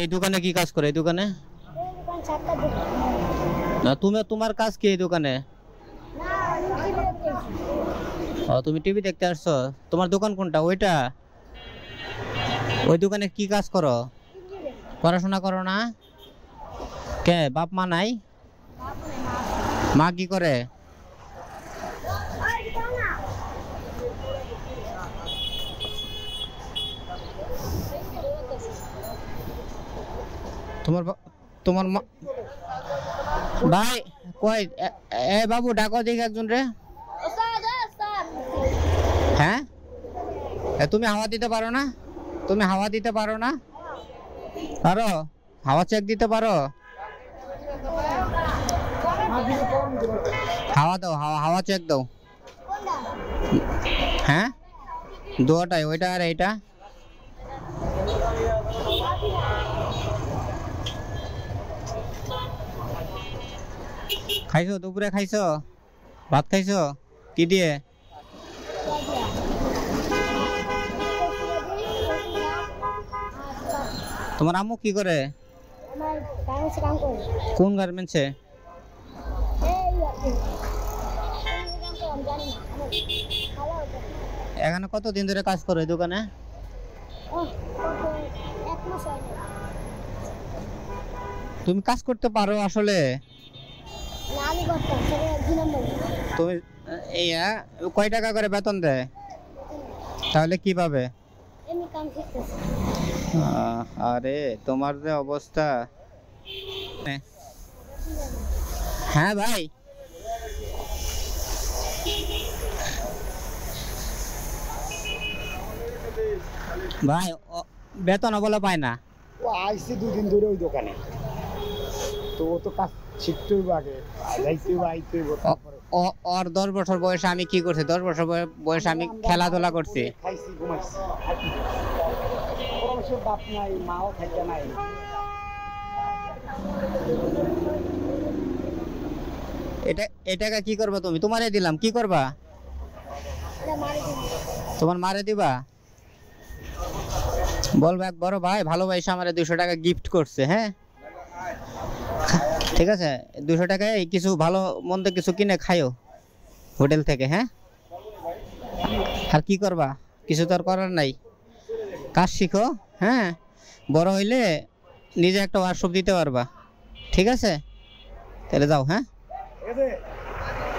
এই দোকানে কি কাজ করে? এই দোকানে না, তোমার কাজ কি এই দোকানে? ও, তুমি টিভি দেখতে আসছো? তোমার দোকান কোনটা? ওইটা? ওই দোকানে কি কাজ করো? পড়াশোনা করো না? কে বাপ মা নাই? মা কি করে? তোমার তোমার ভাই কই? এ বাবু ডাকো দেখি একজন রে। হ্যাঁ, তুমি হাওয়া দিতে পারো না? তুমি হাওয়া দিতে পারো না? পারো? হাওয়া চেক দিতে পারো? হাওয়া দাও, হাওয়া চেক দাও। হ্যাঁ, দুটাই, ওইটা আর এইটা। খাইছো? দুপুরে খাইছো? ভাত খাইছো? কি দিয়ে? তোমার আম্মু কি করে? কোন গার্মেন্টসে? এখানে কতদিন ধরে কাজ করো এই দোকানে? তুমি কাজ করতে পারো আসলে? তুমি কয় টাকা করে বেতন দেয়? তাহলে কিভাবে? আরে তোমার যে অবস্থা। হ্যাঁ ভাই, ভাই বেতন বলে পায় না। ও আইসি 2 দিন ধরে ওই দোকানে, তো ও তো কাজ শিখতেই আগে আইতেই ওর 10 বছর বয়সে আমি কি করছি? 10 বছর বয়সে আমি খেলাধুলা করছি, খাইছি, ঘুমাইছি। ওর বাপ নাই, মাও থাকে নাই। এটাকে কি করবা তুমি? তোমারে দিলাম, কি করবা? তোমার মারে দিবা? বলবা এক বড় ভাই ভালোবাসে আমারে 200 টাকা গিফট করছে। হ্যাঁ ঠিক আছে, 200 টাকায় কিছু ভালো মন্দ কিছু কিনে খাইও হোটেল থেকে। হ্যাঁ, আর কি করবা? কিছু তো আর করার নাই। কাজ শিখো, হ্যাঁ, বড় হইলে নিজে একটা ওয়ার্কশপ দিতে পারবা। ঠিক আছে, তাহলে যাও। হ্যাঁ।